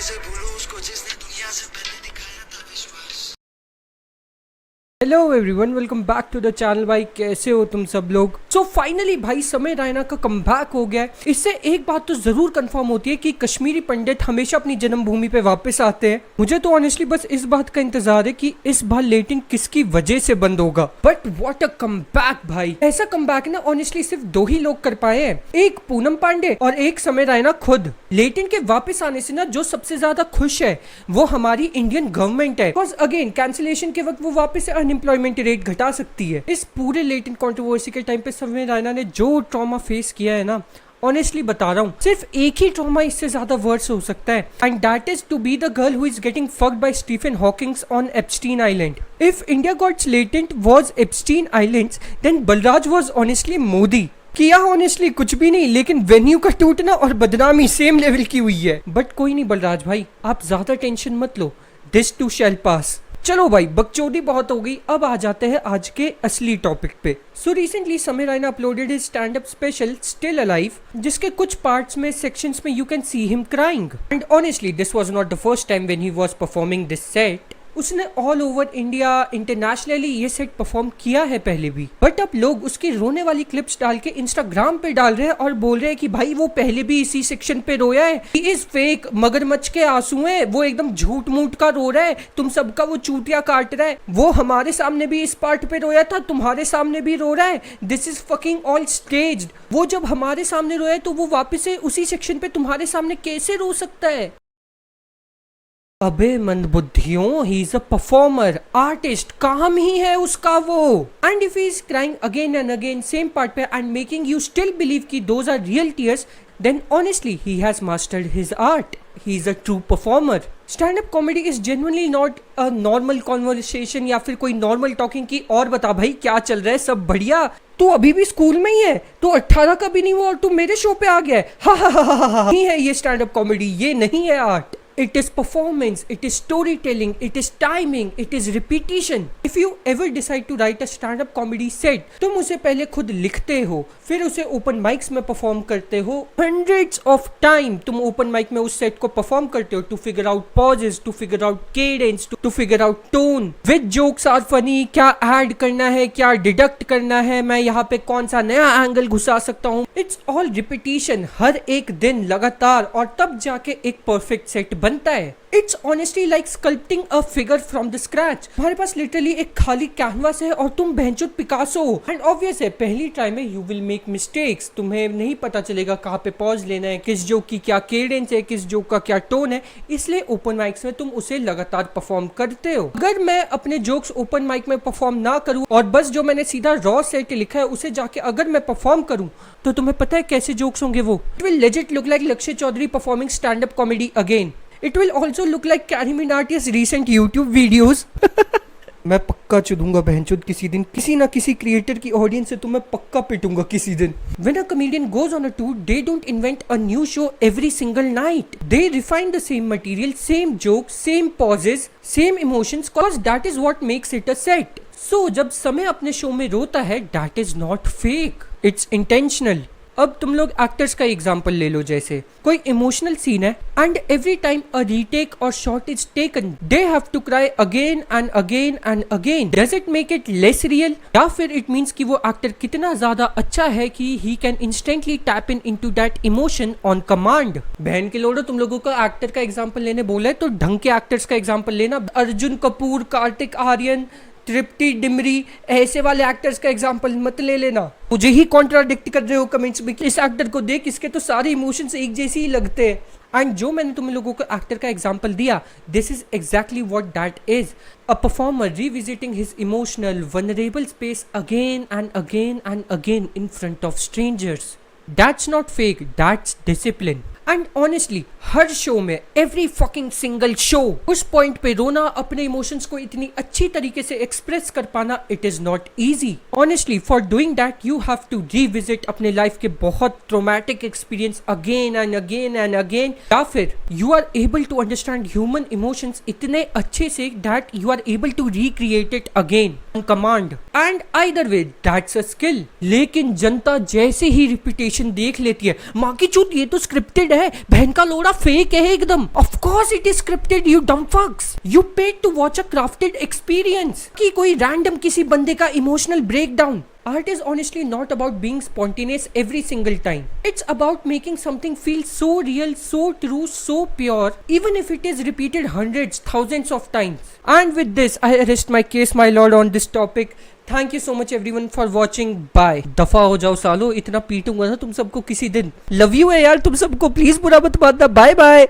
कैसे भूलूं उसको जिसने दुनिया से पहले दिखाया था विश्वास। Hello everyone, welcome back to the channel. भाई कैसे हो तुम सब लोग? सो फाइनली भाई समय रैना का कमबैक हो गया है। इससे एक बात तो जरूर कंफर्म होती है कि कश्मीरी पंडित हमेशा अपनी जन्मभूमि पे वापस आते हैं। मुझे तो ऑनेस्टली बस इस बात का इंतजार है कि इस बार लेटिन किसकी वजह से बंद होगा। बट व्हाट अ कमबैक भाई! ऐसा कमबैक ना ऑनेस्टली सिर्फ दो ही लोग कर पाए हैं, एक पूनम पांडे और एक समय रैना खुद। लेटिन के वापस आने से ना जो सबसे ज्यादा खुश है वो हमारी इंडियन गवर्नमेंट है। बिकॉज अगेन कैंसिलेशन के वक्त वो वापस अनएम्प्लॉयमेंट रेट घटा सकती है। इस पूरे लेटिन कंट्रोवर्सी के टाइम पे समय रैना ने जो ट्रॉमा फेस किया है ना, ऑनेस्टली बता रहा हूँ, सिर्फ एक ही ट्रॉमा इससे ज्यादा वर्स हो सकता है, and that is to be the girl who is getting fucked by Stephen Hawkings on Epstein island. If India gots latent was Epstein islands, then Balraj was honestly Modi. किया ऑनेस्टली कुछ भी नहीं, लेकिन वेन्यू का टूटना और बदनामी सेम लेवल की हुई है। बट कोई नहीं बलराज भाई, आप ज्यादा टेंशन मत लो, दिस टू शैल पास। चलो भाई बकचोदी बहुत हो गई, अब आ जाते हैं आज के असली टॉपिक पे। सो रिसेंटली समय Raina uploaded his stand up special still alive, जिसके कुछ पार्ट्स में सेक्शंस में you can see him crying, and honestly this was not the first time when he was performing this set. उसने all over India internationally ये set perform किया है पहले भी, बट अब लोग उसकी रोने वाली क्लिप्स डाल के इंस्टाग्राम पे डाल रहे हैं और बोल रहे हैं कि भाई वो पहले भी इसी सेक्शन पे रोया है, ही इज फेक, मगरमच्छ के आंसू हैं, वो एकदम झूठ मूठ का रो रहा है, तुम सबका वो चूतिया काट रहा है, वो हमारे सामने भी इस पार्ट पे रोया था, तुम्हारे सामने भी रो रहा है, this is fucking all staged. वो जब हमारे सामने रोया है तो वो वापस से उसी सेक्शन पे तुम्हारे सामने कैसे रो सकता है? अबे मंदबुद्धियों, he is a performer, artist, काम ही है उसका वो। And if he is crying again and again same part पे and making you still believe कि those are real tears, then honestly he has mastered his art. He is a true performer. Stand up comedy is genuinely not a normal conversation या फिर कोई normal talking की और बता भाई क्या चल रहा है, सब बढ़िया? तू अभी भी स्कूल में ही है, तू 18 का भी नहीं हुआ और तू मेरे शो पे आ गया है। हा हा हा हा हा। नहीं है ये स्टैंड अप कॉमेडी, ये नहीं है art. It is performance, it is storytelling, it is timing, it is repetition. If you ever decide to write a stand-up comedy set, तुम उसे पहले खुद लिखते हो, फिर उसे ओपन माइक्स में परफॉर्म करते हो, hundreds of time तुम ओपन माइक में उस सेट को परफॉर्म करते हो, to figure out pauses, to figure out cadence, to figure out tone, which jokes are funny, क्या ऐड करना है, क्या डिडक्ट करना है, मैं यहाँ पे कौन सा नया एंगल घुसा सकता हूँ। It's all repetition, हर एक दिन लगातार, और तब जाके एक परफेक्ट सेट बनता है। It's honestly like sculpting a figure from the scratch. तुम्हारे पास लिटरली एक खाली कैनवास है और तुम भैंचोद पिकासो हो। एंड ऑब्वियस है पहली ट्राई में यू विल मेक मिस्टेक्स, तुम्हें नहीं पता चलेगा कहाँ पे पॉज लेना है, किस जोक की क्या केडेंस है, किस जोक का क्या टोन है, इसलिए ओपन माइक्स में तुम उसे लगातार परफॉर्म करते हो। अगर मैं अपने जोक्स ओपन माइक में परफॉर्म ना करूँ और बस जो मैंने सीधा रॉ सेट लिखा है उसे जाके अगर मैं परफॉर्म करूँ, तो तुम्हें पता है कैसे जोक्स होंगे वो? It will legit look like Lakshya Chaudhary performing stand up comedy again. It will also look like Carrie Minati's recent YouTube videos. मैं पक्का चुदूंगा बहनचोद किसी दिन, किसी ना किसी क्रिएटर की ऑडियंस से तो मैं पक्का पिटूंगा किसी दिन। When a comedian goes on a tour, they don't invent a new show every single night. They refine the same material, same jokes, same pauses, same emotions, cause that is what makes it a set. So जब समय अपने show में रोता है, that is not fake, it's intentional. अब तुम लोग actors का एग्जांपल ले लो, जैसे कोई इमोशनल सीन है and every time a retake और shot is taken, they have to cry again and again and again. Does it make it less real, या फिर इट मींस कि वो एक्टर कितना ज्यादा अच्छा है कि he can instantly tap in into that emotion on command? बहन के लोड़ो, तुम लोगों का एक्टर का एग्जांपल लेने बोला है तो ढंग के एक्टर्स का एग्जांपल लेना। अर्जुन कपूर, कार्तिक आर्यन, तृप्ति डिमरी, ऐसे वाले एक्टर्स का एग्जांपल मत ले लेना। मुझे ही कॉन्ट्राडिक्ट कर रहे हो कमेंट्स में, इस एक्टर को देख, इसके तो सारे इमोशंस एक जैसे ही लगते हैं। एंड जो मैंने तुम लोगों को एक्टर का एग्जांपल दिया, this is exactly what that is, a performer revisiting his emotional vulnerable space again and again and again in front of strangers. That's not fake, that's discipline. And honestly her show में, every fucking single show, उस point पे रोना, अपने emotions को इतनी अच्छी तरीके से एक्सप्रेस कर पाना, it is not easy. Honestly for doing that you have to revisit अपने लाइफ के बहुत traumatic experience again and again and again, या फिर you are able to understand human emotions इतने अच्छे से that you are able to recreate it again on command. And either way that's a skill. लेकिन जनता जैसे ही रिपीटेशन देख लेती है, माँ की चूत ये तो स्क्रिप्टेड है, है, बहन का लोड़ा फेक है एकदम। Of course it is scripted, you dumb fucks. You paid to watch a crafted experience, कि कोई रैंडम किसी बंदे का emotional breakdown. Art is honestly not about being spontaneous every single time. It's about making something feel so real, so true, so pure, even if it is repeated hundreds, thousands of times. And with this, I rest my case, my lord, on this topic. Thank you so much everyone for watching. Bye. दफा हो जाओ सालो, इतना पीटूंगा ना तुम सबको किसी दिन। लव यू है यार तुम सबको, प्लीज बुरा मत मानना। Bye bye.